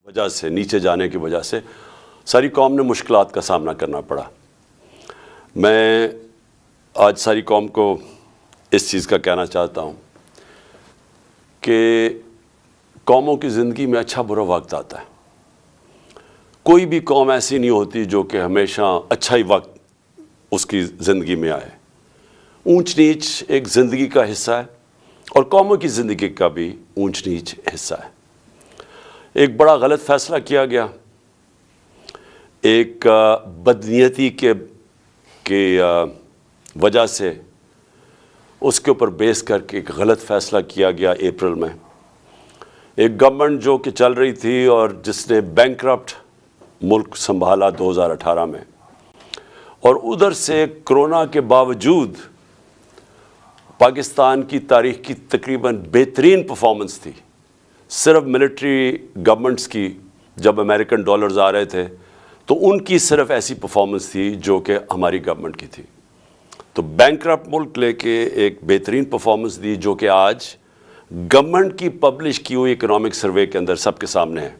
وجہ سے نیچے جانے کی وجہ سے ساری قوم نے مشکلات کا سامنا کرنا پڑا۔ میں آج ساری قوم کو اس چیز کا کہنا چاہتا ہوں کہ قوموں کی زندگی میں اچھا برا وقت آتا ہے۔ کوئی بھی قوم ایسی نہیں ہوتی جو کہ ہمیشہ اچھا ہی وقت اس کی زندگی میں آئے۔ اونچ نیچ ایک زندگی کا حصہ ہے اور قوموں کی زندگی کا بھی اونچ نیچ حصہ ہے۔ ایک بڑا غلط فیصلہ کیا گیا، ایک بدنیتی کے وجہ سے اس کے اوپر بیس کر کے ایک غلط فیصلہ کیا گیا اپریل میں۔ ایک گورنمنٹ جو کہ چل رہی تھی اور جس نے بینکرپٹ ملک سنبھالا 2018 میں، اور ادھر سے کرونا کے باوجود پاکستان کی تاریخ کی تقریباً بہترین پرفارمنس تھی۔ صرف ملٹری گورنمنٹس کی جب امریکن ڈالرز آ رہے تھے تو ان کی صرف ایسی پرفارمنس تھی جو کہ ہماری گورنمنٹ کی تھی۔ تو بینکرپٹ ملک لے کے ایک بہترین پرفارمنس دی جو کہ آج گورنمنٹ کی پبلش کی ہوئی اکنامک سروے کے اندر سب کے سامنے ہے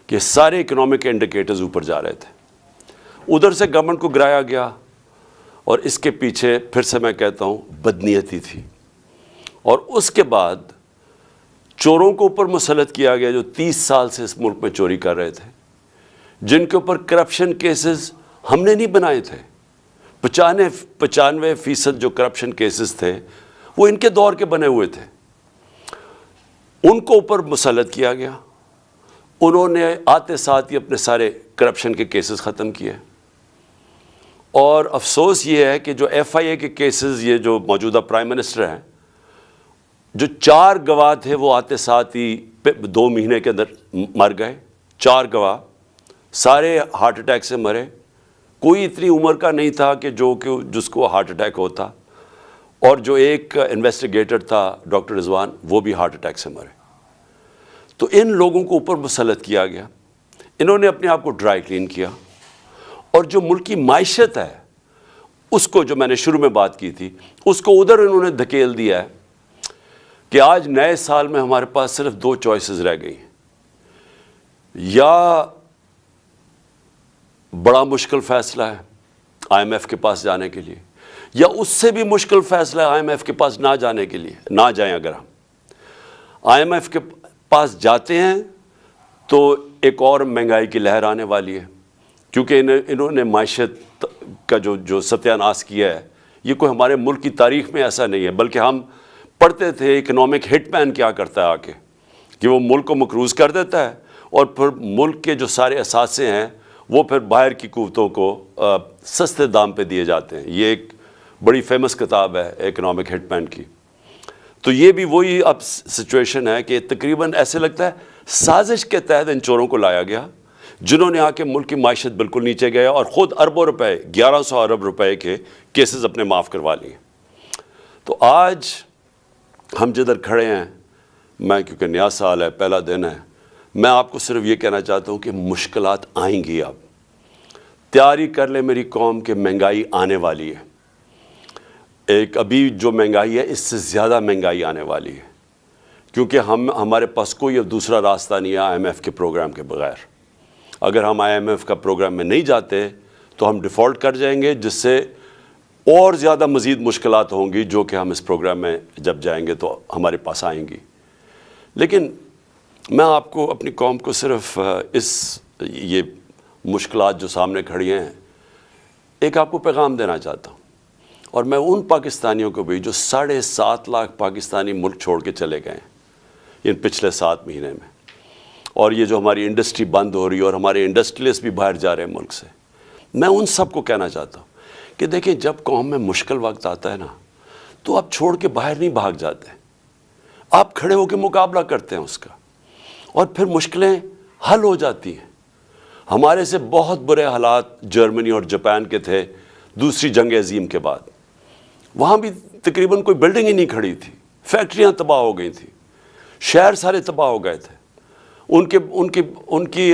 کہ سارے اکنامک انڈیکیٹرز اوپر جا رہے تھے۔ ادھر سے گورنمنٹ کو گرایا گیا اور اس کے پیچھے پھر سے میں کہتا ہوں بدنیتی تھی، اور اس کے بعد چوروں کو اوپر مسلط کیا گیا جو 30 سال سے اس ملک میں چوری کر رہے تھے، جن کے اوپر کرپشن کیسز ہم نے نہیں بنائے تھے۔ 95% جو کرپشن کیسز تھے وہ ان کے دور کے بنے ہوئے تھے، ان کو اوپر مسلط کیا گیا۔ انہوں نے آتے ساتھ ہی اپنے سارے کرپشن کے کیسز ختم کیے، اور افسوس یہ ہے کہ جو FIA کے کیسز، یہ جو موجودہ پرائم منسٹر ہیں، جو 4 گواہ تھے وہ آتے ساتھ ہی 2 مہینے کے اندر مر گئے۔ 4 گواہ سارے ہارٹ اٹیک سے مرے۔ کوئی اتنی عمر کا نہیں تھا کہ جس کو ہارٹ اٹیک ہوتا، اور جو ایک انویسٹیگیٹر تھا ڈاکٹر رضوان، وہ بھی ہارٹ اٹیک سے مرے۔ تو ان لوگوں کو اوپر مسلط کیا گیا، انہوں نے اپنے آپ کو ڈرائی کلین کیا، اور جو ملک کی معیشت ہے اس کو، جو میں نے شروع میں بات کی تھی، اس کو ادھر انہوں نے دھکیل دیا ہے کہ آج نئے سال میں ہمارے پاس صرف 2 چوائسز رہ گئی ہیں۔ یا بڑا مشکل فیصلہ ہے IMF کے پاس جانے کے لیے، یا اس سے بھی مشکل فیصلہ ہے IMF کے پاس نہ جانے کے لیے۔ نہ جائیں، اگر ہم IMF کے پاس جاتے ہیں تو ایک اور مہنگائی کی لہر آنے والی ہے، کیونکہ انہوں نے معیشت کا جو ستیہ ناش کیا ہے، یہ کوئی ہمارے ملک کی تاریخ میں ایسا نہیں ہے۔ بلکہ ہم پڑھتے تھے اکنامک ہٹ مین کیا کرتا ہے آ کے، کہ وہ ملک کو مقروض کر دیتا ہے، اور پھر ملک کے جو سارے اثاثے ہیں وہ پھر باہر کی قوتوں کو سستے دام پہ دیے جاتے ہیں۔ یہ ایک بڑی فیمس کتاب ہے اکنامک ہٹ مین کی۔ تو یہ بھی وہی اب سچویشن ہے کہ تقریباً ایسے لگتا ہے سازش کے تحت ان چوروں کو لایا گیا، جنہوں نے آ کے ملک کی معیشت بالکل نیچے گیا، اور خود اربوں روپے، 1100 ارب روپے کے کیسز اپنے معاف کروا لیے۔ تو آج ہم جدھر کھڑے ہیں، میں کیونکہ نیا سال ہے، پہلا دن ہے، میں آپ کو صرف یہ کہنا چاہتا ہوں کہ مشکلات آئیں گی۔ اب تیاری کر لے میری قوم کہ مہنگائی آنے والی ہے۔ ایک ابھی جو مہنگائی ہے اس سے زیادہ مہنگائی آنے والی ہے، کیونکہ ہمارے پاس کوئی اب دوسرا راستہ نہیں ہے IMF کے پروگرام کے بغیر۔ اگر ہم IMF کا پروگرام میں نہیں جاتے تو ہم ڈیفالٹ کر جائیں گے، جس سے اور زیادہ مزید مشکلات ہوں گی جو کہ ہم اس پروگرام میں جب جائیں گے تو ہمارے پاس آئیں گی۔ لیکن میں آپ کو، اپنی قوم کو، صرف یہ مشکلات جو سامنے کھڑی ہیں، ایک آپ کو پیغام دینا چاہتا ہوں، اور میں ان پاکستانیوں کو بھی جو 7.5 لاکھ پاکستانی ملک چھوڑ کے چلے گئے ہیں ان پچھلے 7 مہینے میں، اور یہ جو ہماری انڈسٹری بند ہو رہی ہے اور ہمارے انڈسٹریلسٹ بھی باہر جا رہے ہیں ملک سے، میں ان سب کو کہنا چاہتا ہوں کہ دیکھیں، جب قوم میں مشکل وقت آتا ہے نا، تو آپ چھوڑ کے باہر نہیں بھاگ جاتے، آپ کھڑے ہو کے مقابلہ کرتے ہیں اس کا، اور پھر مشکلیں حل ہو جاتی ہیں۔ ہمارے سے بہت برے حالات جرمنی اور جاپان کے تھے دوسری جنگ عظیم کے بعد۔ وہاں بھی تقریباً کوئی بلڈنگ ہی نہیں کھڑی تھی، فیکٹریاں تباہ ہو گئی تھیں، شہر سارے تباہ ہو گئے تھے۔ ان کی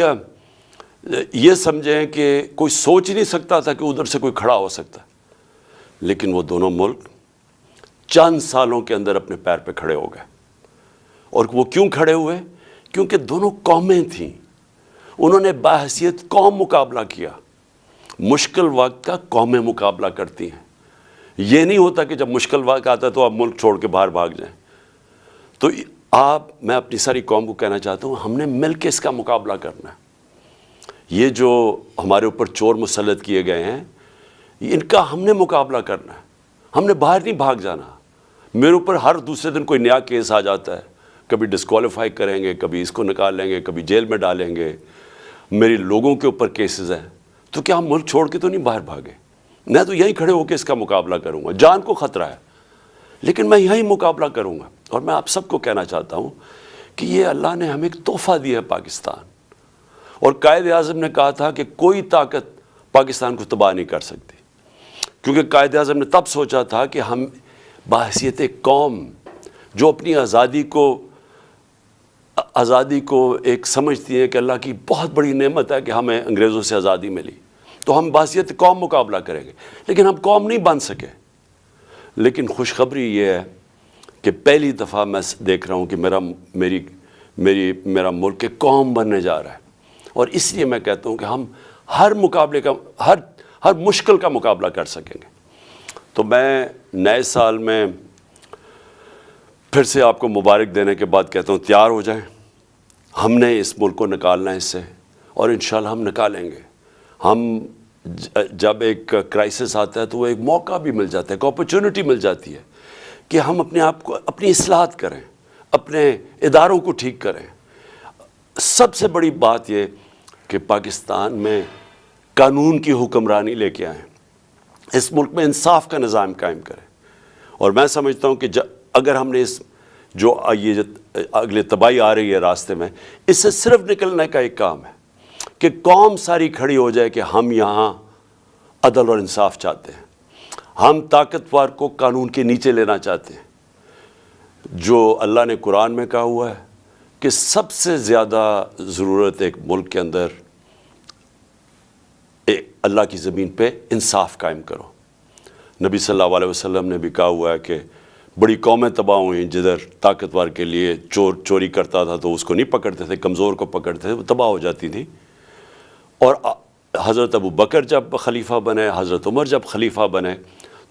یہ سمجھیں کہ کوئی سوچ ہی نہیں سکتا تھا کہ ادھر سے کوئی کھڑا ہو سکتا ہے، لیکن وہ دونوں ملک چند سالوں کے اندر اپنے پیر پہ کھڑے ہو گئے۔ اور وہ کیوں کھڑے ہوئے؟ کیونکہ دونوں قومیں تھیں انہوں نے بحیثیت قوم مقابلہ کیا. مشکل وقت کا قومیں مقابلہ کرتی ہیں. یہ نہیں ہوتا کہ جب مشکل وقت آتا ہے تو آپ ملک چھوڑ کے باہر بھاگ جائیں. تو میں اپنی ساری قوم کو کہنا چاہتا ہوں, ہم نے مل کے اس کا مقابلہ کرنا ہے. یہ جو ہمارے اوپر چور مسلط کیے گئے ہیں, ان کا ہم نے مقابلہ کرنا ہے. ہم نے باہر نہیں بھاگ جانا. میرے اوپر ہر دوسرے دن کوئی نیا کیس آ جاتا ہے, کبھی ڈسکوالیفائی کریں گے, کبھی اس کو نکال لیں گے, کبھی جیل میں ڈالیں گے. میری لوگوں کے اوپر کیسز ہیں. تو کیا ہم ملک چھوڑ کے تو نہیں باہر بھاگے؟ میں تو یہیں کھڑے ہو کے اس کا مقابلہ کروں گا. جان کو خطرہ ہے لیکن میں یہیں مقابلہ کروں گا. اور میں آپ سب کو کہنا چاہتا ہوں کہ یہ اللہ نے ہمیں ایک تحفہ دیا ہے پاکستان, اور قائد اعظم نے کہا تھا کہ کوئی طاقت پاکستان کو تباہ نہیں کر سکتی, کیونکہ قائد اعظم نے تب سوچا تھا کہ ہم بحیثیت قوم جو اپنی آزادی کو ایک سمجھتی ہیں کہ اللہ کی بہت بڑی نعمت ہے کہ ہمیں انگریزوں سے آزادی ملی, تو ہم بحیثیت قوم مقابلہ کریں گے. لیکن ہم قوم نہیں بن سکے. لیکن خوشخبری یہ ہے کہ پہلی دفعہ میں دیکھ رہا ہوں کہ میرا ملک ایک قوم بننے جا رہا ہے. اور اس لیے میں کہتا ہوں کہ ہم ہر مشکل کا مقابلہ کر سکیں گے. تو میں نئے سال میں پھر سے آپ کو مبارک دینے کے بعد کہتا ہوں, تیار ہو جائیں. ہم نے اس ملک کو نکالنا ہے اس سے, اور انشاءاللہ ہم نکالیں گے. ہم جب ایک کرائسس آتا ہے تو وہ ایک موقع بھی مل جاتا ہے, ایک اپرچونٹی مل جاتی ہے کہ ہم اپنے آپ کو اپنی اصلاحات کریں, اپنے اداروں کو ٹھیک کریں. سب سے بڑی بات یہ کہ پاکستان میں قانون کی حکمرانی لے کے آئیں, اس ملک میں انصاف کا نظام قائم کریں. اور میں سمجھتا ہوں کہ اگر ہم نے یہ اگلے تباہی آ رہی ہے راستے میں, اس سے صرف نکلنے کا ایک کام ہے کہ قوم ساری کھڑی ہو جائے کہ ہم یہاں عدل اور انصاف چاہتے ہیں. ہم طاقتور کو قانون کے نیچے لینا چاہتے ہیں. جو اللہ نے قرآن میں کہا ہوا ہے کہ سب سے زیادہ ضرورت ایک ملک کے اندر اللہ کی زمین پہ انصاف قائم کرو. نبی صلی اللہ علیہ وسلم نے بھی کہا ہوا ہے کہ بڑی قومیں تباہ ہوئیں جدھر طاقتور کے لیے چوری کرتا تھا تو اس کو نہیں پکڑتے تھے, کمزور کو پکڑتے تھے, وہ تباہ ہو جاتی تھی. اور حضرت ابو بکر جب خلیفہ بنے, حضرت عمر جب خلیفہ بنے,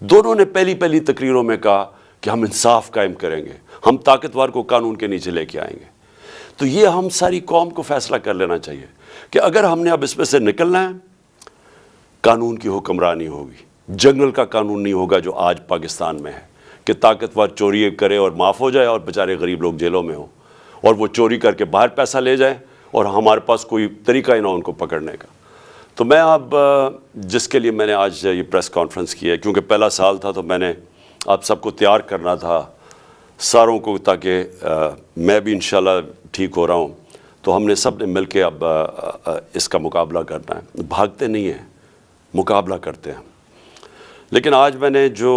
دونوں نے پہلی تقریروں میں کہا کہ ہم انصاف قائم کریں گے, ہم طاقتور کو قانون کے نیچے لے کے آئیں گے. تو یہ ہم ساری قوم کو فیصلہ کر لینا چاہیے کہ اگر ہم نے اب اس میں سے نکلنا ہے, قانون کی حکمرانی ہوگی. جنگل کا قانون نہیں ہوگا جو آج پاکستان میں ہے کہ طاقتور چوری کرے اور معاف ہو جائے اور بیچارے غریب لوگ جیلوں میں ہوں, اور وہ چوری کر کے باہر پیسہ لے جائیں اور ہمارے پاس کوئی طریقہ ہی نہ ان کو پکڑنے کا. تو میں اب جس کے لیے میں نے آج یہ پریس کانفرنس کی ہے, کیونکہ پہلا سال تھا تو میں نے آپ سب کو تیار کرنا تھا ساروں کو, تاکہ میں بھی انشاءاللہ ٹھیک ہو رہا ہوں. تو ہم نے سب نے مل کے اب اس کا مقابلہ کرنا ہے. بھاگتے نہیں ہیں, مقابلہ کرتے ہیں. لیکن آج میں نے جو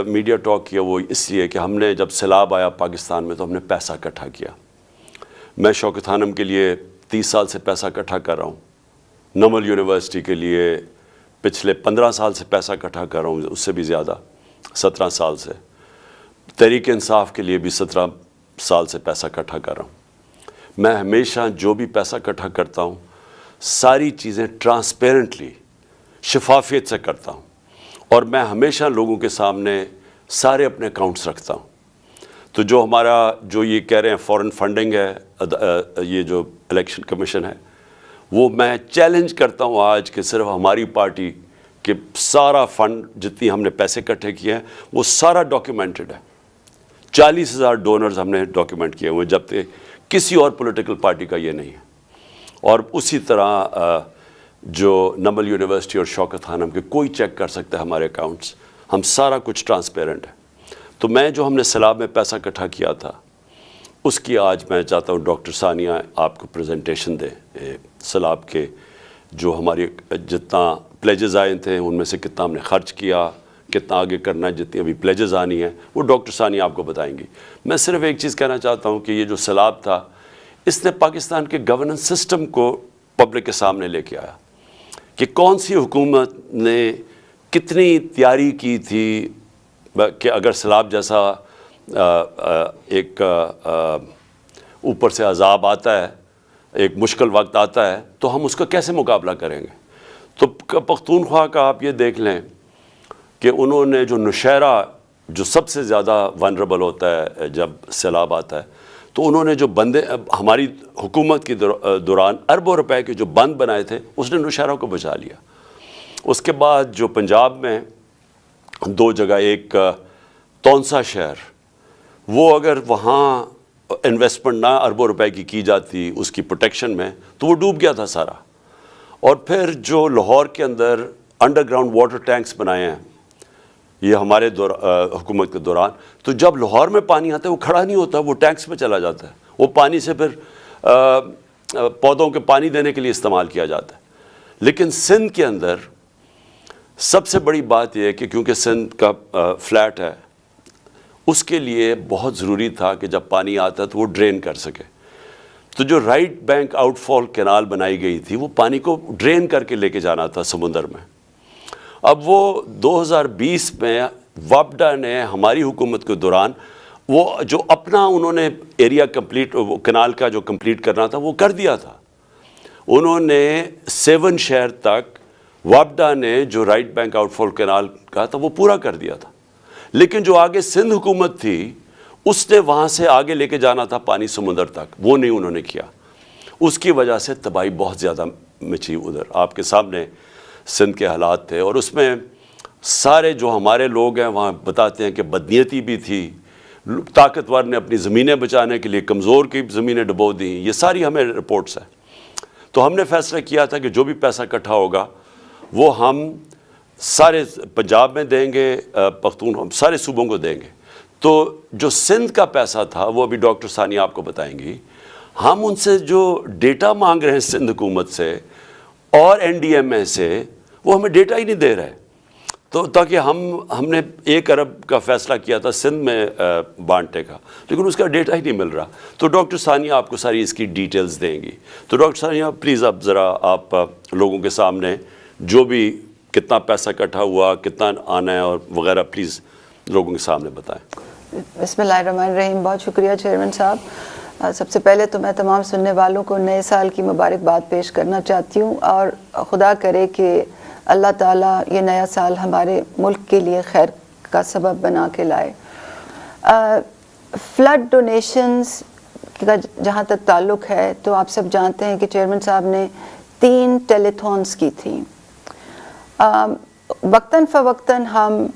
میڈیا ٹاک کیا وہ اس لیے کہ ہم نے جب سیلاب آیا پاکستان میں تو ہم نے پیسہ اکٹھا کیا. میں شوکت خانم کے لیے 30 سال سے پیسہ اکٹھا کر رہا ہوں, نمل یونیورسٹی کے لیے پچھلے 15 سال سے پیسہ اکٹھا کر رہا ہوں, اس سے بھی زیادہ 17 سال سے. تحریک انصاف کے لیے بھی 17 سال سے پیسہ اکٹھا کر رہا ہوں. میں ہمیشہ جو بھی پیسہ اکٹھا کرتا ہوں ساری چیزیں ٹرانسپیرنٹلی, شفافیت سے کرتا ہوں, اور میں ہمیشہ لوگوں کے سامنے سارے اپنے اکاؤنٹس رکھتا ہوں. تو جو جو یہ کہہ رہے ہیں فورن فنڈنگ ہے, یہ جو الیکشن کمیشن ہے, وہ میں چیلنج کرتا ہوں آج کہ صرف ہماری پارٹی کے سارا فنڈ جتنی ہم نے پیسے اکٹھے کیے ہیں وہ سارا ڈاکیومنٹڈ ہے. 40,000 ڈونرز ہم نے ڈاکیومنٹ کیے ہوئے, جبکہ کسی اور پولیٹیکل پارٹی کا یہ نہیں ہے. اور اسی طرح جو نمل یونیورسٹی اور شوکت خانم کے کوئی چیک کر سکتا ہے ہمارے اکاؤنٹس, ہم سارا کچھ ٹرانسپیرنٹ ہے. تو میں جو ہم نے سیلاب میں پیسہ اکٹھا کیا تھا اس کی آج میں چاہتا ہوں ڈاکٹر ثانیہ آپ کو پریزنٹیشن دے. سیلاب کے جو ہماری جتنا پلیجز آئے تھے ان میں سے کتنا ہم نے خرچ کیا, کتنا آگے کرنا ہے, جتنی ابھی پلیجز آنی ہیں وہ ڈاکٹر ثانیہ آپ کو بتائیں گی. میں صرف ایک چیز کہنا چاہتا ہوں کہ یہ جو سیلاب تھا اس نے پاکستان کے گورننس سسٹم کو پبلک کے سامنے لے کے آیا کہ کون سی حکومت نے کتنی تیاری کی تھی کہ اگر سیلاب جیسا ایک اوپر سے عذاب آتا ہے ایک مشکل وقت آتا ہے تو ہم اس کا کیسے مقابلہ کریں گے. تو پختونخوا کا آپ یہ دیکھ لیں کہ انہوں نے جو نوشہرہ جو سب سے زیادہ ونریبل ہوتا ہے جب سیلاب آتا ہے، تو انہوں نے جو بندے ہماری حکومت کی دوران اربوں روپے کے جو بند بنائے تھے اس نے نوشہرہ کو بچا لیا. اس کے بعد جو پنجاب میں 2 جگہ، ایک تونسا شہر، وہ اگر وہاں انویسٹمنٹ نہ اربوں روپے کی جاتی اس کی پروٹیکشن میں تو وہ ڈوب گیا تھا سارا. اور پھر جو لاہور کے اندر انڈر گراؤنڈ واٹر ٹینکس بنائے ہیں یہ ہمارے حکومت کے دوران، تو جب لاہور میں پانی آتا ہے وہ کھڑا نہیں ہوتا، وہ ٹینکس میں چلا جاتا ہے. وہ پانی سے پھر پودوں کے پانی دینے کے لیے استعمال کیا جاتا ہے. لیکن سندھ کے اندر سب سے بڑی بات یہ ہے کہ کیونکہ سندھ کا فلیٹ ہے، اس کے لیے بہت ضروری تھا کہ جب پانی آتا تو وہ ڈرین کر سکے. تو جو رائٹ بینک آؤٹ فال کینال بنائی گئی تھی وہ پانی کو ڈرین کر کے لے کے جانا تھا سمندر میں. اب وہ 2020 میں وابڈا نے ہماری حکومت کے دوران وہ جو اپنا انہوں نے ایریا کمپلیٹ کینال کا جو کمپلیٹ کرنا تھا وہ کر دیا تھا. انہوں نے 7 شہر تک وابڈا نے جو رائٹ بینک آؤٹ فال کینال کا تھا وہ پورا کر دیا تھا. لیکن جو آگے سندھ حکومت تھی اس نے وہاں سے آگے لے کے جانا تھا پانی سمندر تک، وہ نہیں انہوں نے کیا. اس کی وجہ سے تباہی بہت زیادہ مچی. ادھر آپ کے سامنے سندھ کے حالات تھے، اور اس میں سارے جو ہمارے لوگ ہیں وہاں بتاتے ہیں کہ بدنیتی بھی تھی. طاقتور نے اپنی زمینیں بچانے کے لیے کمزور کی زمینیں ڈبو دیں. یہ ساری ہمیں رپورٹس ہیں. تو ہم نے فیصلہ کیا تھا کہ جو بھی پیسہ اکٹھا ہوگا وہ ہم سارے پنجاب میں دیں گے، ہم سارے صوبوں کو دیں گے. تو جو سندھ کا پیسہ تھا وہ ابھی ڈاکٹر ثانیہ آپ کو بتائیں گی. ہم ان سے جو ڈیٹا مانگ رہے ہیں سندھ حکومت سے اور NDMA سے، وہ ہمیں ڈیٹا ہی نہیں دے رہے. تو تاکہ ہم نے 1 ارب کا فیصلہ کیا تھا سندھ میں بانٹنے کا، لیکن اس کا ڈیٹا ہی نہیں مل رہا. تو ڈاکٹر ثانیہ آپ کو ساری اس کی ڈیٹیلز دیں گی. تو ڈاکٹر ثانیہ پلیز اب ذرا آپ لوگوں کے سامنے جو بھی کتنا پیسہ اکٹھا ہوا، کتنا آنا ہے اور وغیرہ پلیز لوگوں کے سامنے بتائیں. بسم اللہ الرحمن الرحیم. بہت شکریہ چیئرمین صاحب. سب سے پہلے تو میں تمام سننے والوں کو نئے سال کی مبارکباد پیش کرنا چاہتی ہوں، اور خدا کرے کہ اللہ تعالیٰ یہ نیا سال ہمارے ملک کے لیے خیر کا سبب بنا کے لائے. فلڈ ڈونیشنز کا جہاں تک تعلق ہے تو آپ سب جانتے ہیں کہ چیئرمین صاحب نے 3 ٹیلیتھونس کی تھیں. وقتاً فوقتاً ہم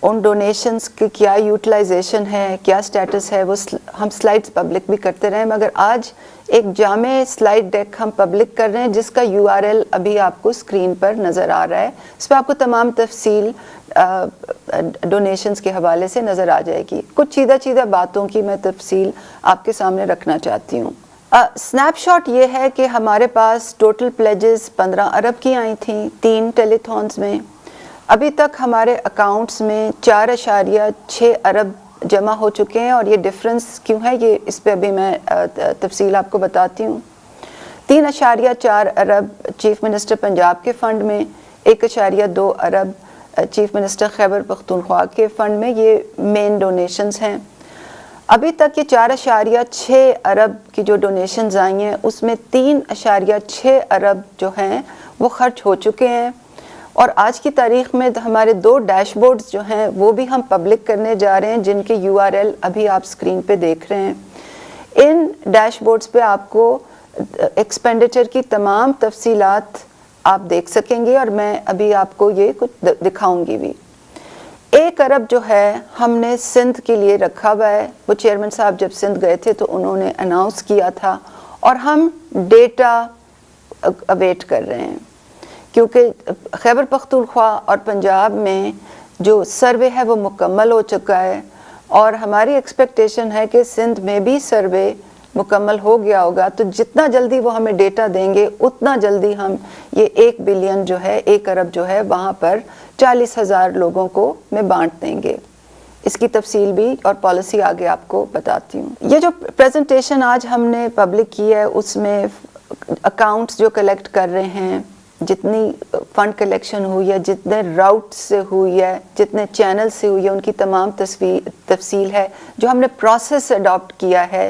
ان ڈونیشنز کی کیا یوٹیلائزیشن ہے، کیا سٹیٹس ہے، وہ ہم سلائڈز پبلک بھی کرتے رہے، مگر آج ایک جامع سلائڈ ڈیک ہم پبلک کر رہے ہیں جس کا URL ابھی آپ کو اسکرین پر نظر آ رہا ہے. اس پہ آپ کو تمام تفصیل ڈونیشنز کے حوالے سے نظر آ جائے گی. کچھ چیدہ باتوں کی میں تفصیل آپ کے سامنے رکھنا چاہتی ہوں. سنیپ شاٹ یہ ہے کہ ہمارے پاس ٹوٹل پلیجز 15 ارب کی آئی تھیں 3 ٹیلیتھونز میں. ابھی تک ہمارے اکاؤنٹس میں 4.6 ارب جمع ہو چکے ہیں، اور یہ ڈفرنس کیوں ہے یہ اس پہ ابھی میں تفصیل آپ کو بتاتی ہوں. 3.4 ارب چیف منسٹر پنجاب کے فنڈ میں، 1.2 ارب چیف منسٹر خیبر پختونخوا کے فنڈ میں. یہ مین ڈونیشنز ہیں. ابھی تک یہ 4.6 ارب کی جو ڈونیشنز آئی ہیں اس میں 3.6 ارب جو ہیں وہ خرچ ہو چکے ہیں. اور آج کی تاریخ میں ہمارے 2 ڈیش بورڈز جو ہیں وہ بھی ہم پبلک کرنے جا رہے ہیں، جن کے URL ابھی آپ سکرین پہ دیکھ رہے ہیں. ان ڈیش بورڈز پہ آپ کو ایکسپینڈیچر کی تمام تفصیلات آپ دیکھ سکیں گے، اور میں ابھی آپ کو یہ کچھ دکھاؤں گی بھی. 1 ارب جو ہے ہم نے سندھ کے لیے رکھا ہوا ہے. وہ چیئرمین صاحب جب سندھ گئے تھے تو انہوں نے اناؤنس کیا تھا، اور ہم ڈیٹا اویٹ کر رہے ہیں، کیونکہ خیبر پختونخوا اور پنجاب میں جو سروے ہے وہ مکمل ہو چکا ہے، اور ہماری ایکسپیکٹیشن ہے کہ سندھ میں بھی سروے مکمل ہو گیا ہوگا. تو جتنا جلدی وہ ہمیں ڈیٹا دیں گے اتنا جلدی ہم یہ 1 بلین جو ہے 1 ارب جو ہے وہاں پر 40,000 لوگوں کو میں بانٹ دیں گے. اس کی تفصیل بھی اور پالیسی آگے آپ کو بتاتی ہوں. یہ جو پریزنٹیشن آج ہم نے پبلک کی ہے اس میں اکاؤنٹس جو کلیکٹ کر رہے ہیں، جتنی فنڈ کلیکشن ہوئی ہے، جتنے راؤٹ سے ہوئی ہے، جتنے چینل سے ہوئی ہے، ان کی تمام تفصیل ہے. جو ہم نے پروسیس اڈاپٹ کیا ہے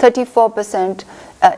34%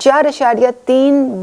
4.3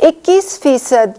21%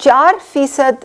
4%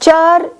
4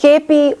KP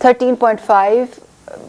13.5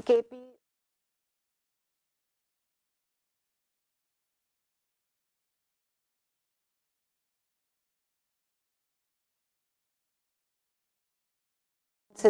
KP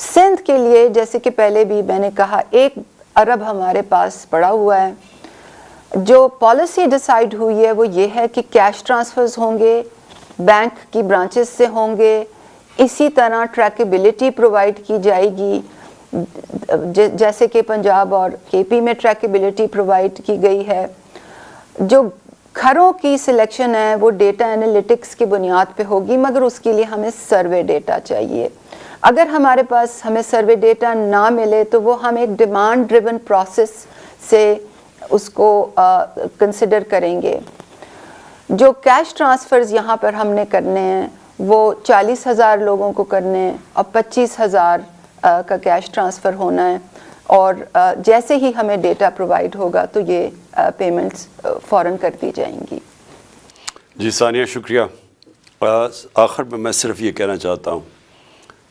سندھ کے لیے جیسے کہ پہلے بھی میں نے کہا 1 ارب ہمارے پاس پڑا ہوا ہے. جو پالیسی ڈیسائیڈ ہوئی ہے وہ یہ ہے کہ کیش ٹرانسفرز ہوں گے، بینک کی برانچز سے ہوں گے، اسی طرح ٹریکیبلٹی پرووائڈ کی جائے گی جیسے کہ پنجاب اور کے پی میں ٹریکیبلٹی پرووائڈ کی گئی ہے. جو گھروں کی سلیکشن ہے وہ ڈیٹا انالیٹکس کی بنیاد پہ ہوگی، مگر اس کے لیے ہمیں سروے ڈیٹا چاہیے. اگر ہمارے پاس ہمیں سروے ڈیٹا نہ ملے تو وہ ہم ایک ڈیمانڈ ڈریون پروسیس سے اس کو کنسیڈر کریں گے. جو کیش ٹرانسفرز یہاں پر ہم نے کرنے ہیں وہ 40,000 لوگوں کو کرنے ہیں اور 25,000 کا کیش ٹرانسفر ہونا ہے، اور جیسے ہی ہمیں ڈیٹا پرووائڈ ہوگا تو یہ پیمنٹس فوراً کر دی جائیں گی. جی ثانیہ شکریہ. آخر میں صرف یہ کہنا چاہتا ہوں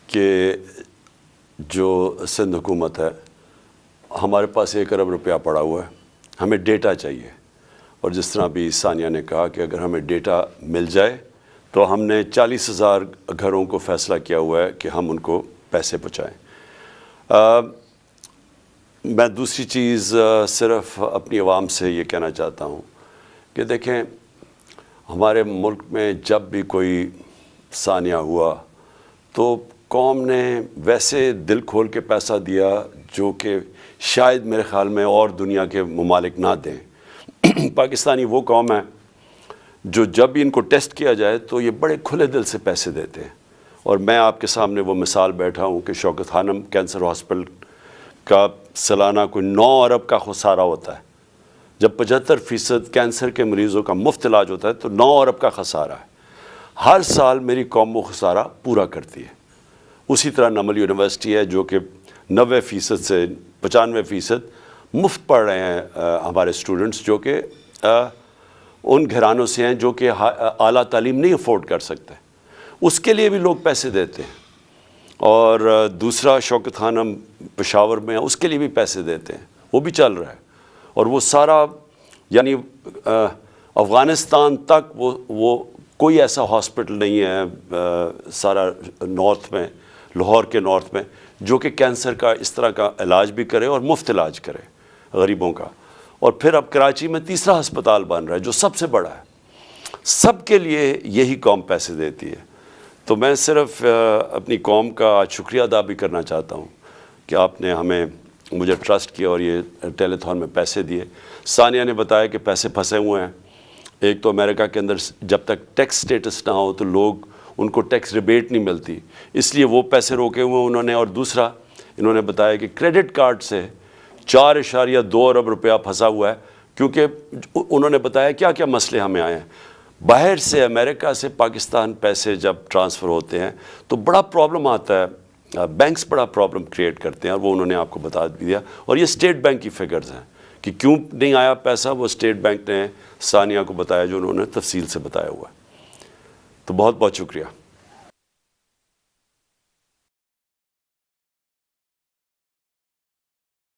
کہ جو سندھ حکومت ہے ہمارے پاس 1 ارب روپیہ پڑا ہوا ہے، ہمیں ڈیٹا چاہیے، اور جس طرح بھی ثانیہ نے کہا کہ اگر ہمیں ڈیٹا مل جائے تو ہم نے 40,000 گھروں کو فیصلہ کیا ہوا ہے کہ ہم ان کو پیسے پہنچائیں. میں دوسری چیز صرف اپنی عوام سے یہ کہنا چاہتا ہوں کہ دیکھیں، ہمارے ملک میں جب بھی کوئی ثانیہ ہوا تو قوم نے ویسے دل کھول کے پیسہ دیا جو کہ شاید میرے خیال میں اور دنیا کے ممالک نہ دیں. پاکستانی وہ قوم ہے جو جب بھی ان کو ٹیسٹ کیا جائے تو یہ بڑے کھلے دل سے پیسے دیتے ہیں. اور میں آپ کے سامنے وہ مثال بیٹھا ہوں کہ شوکت خانم کینسر ہاسپٹل کا سالانہ کوئی 9 ارب کا خسارہ ہوتا ہے. جب 75% کینسر کے مریضوں کا مفت علاج ہوتا ہے تو 9 ارب کا خسارہ ہے. ہر سال میری قوم وہ خسارہ پورا کرتی ہے. اسی طرح نمل یونیورسٹی ہے جو کہ 90% سے 95% مفت پڑھ رہے ہیں ہمارے اسٹوڈنٹس جو کہ ان گھرانوں سے ہیں جو کہ اعلیٰ تعلیم نہیں افورڈ کر سکتے. اس کے لیے بھی لوگ پیسے دیتے ہیں. اور دوسرا شوکت خانم پشاور میں ہے، اس کے لیے بھی پیسے دیتے ہیں، وہ بھی چل رہا ہے. اور وہ سارا یعنی افغانستان تک وہ کوئی ایسا ہاسپٹل نہیں ہے سارا نارتھ میں، لاہور کے نارتھ میں، جو کہ کینسر کا اس طرح کا علاج بھی کرے اور مفت علاج کرے غریبوں کا. اور پھر اب کراچی میں تیسرا ہسپتال بن رہا ہے جو سب سے بڑا ہے. سب کے لیے یہی قوم پیسے دیتی ہے. تو میں صرف اپنی قوم کا شکریہ ادا بھی کرنا چاہتا ہوں کہ آپ نے مجھے ٹرسٹ کیا اور یہ ٹیلی تھون میں پیسے دیے. ثانیہ نے بتایا کہ پیسے پھنسے ہوئے ہیں. ایک تو امریکہ کے اندر جب تک ٹیکس سٹیٹس نہ ہو تو لوگ ان کو ٹیکس ریبیٹ نہیں ملتی، اس لیے وہ پیسے روکے ہوئے انہوں نے. اور دوسرا انہوں نے بتایا کہ کریڈٹ کارڈ سے 4.2 ارب روپیہ پھنسا ہوا ہے، کیونکہ انہوں نے بتایا کیا کیا مسئلے ہمیں آئے ہیں. باہر سے امریکہ سے پاکستان پیسے جب ٹرانسفر ہوتے ہیں تو بڑا پرابلم آتا ہے، بینکس بڑا پرابلم کریٹ کرتے ہیں، اور وہ انہوں نے آپ کو بتا دیا. اور یہ اسٹیٹ بینک کی فگرز ہیں کہ کیوں نہیں آیا پیسہ، وہ اسٹیٹ بینک نے ثانیہ کو بتایا جو انہوں نے تفصیل سے بتایا ہوا ہے. تو بہت بہت شکریہ.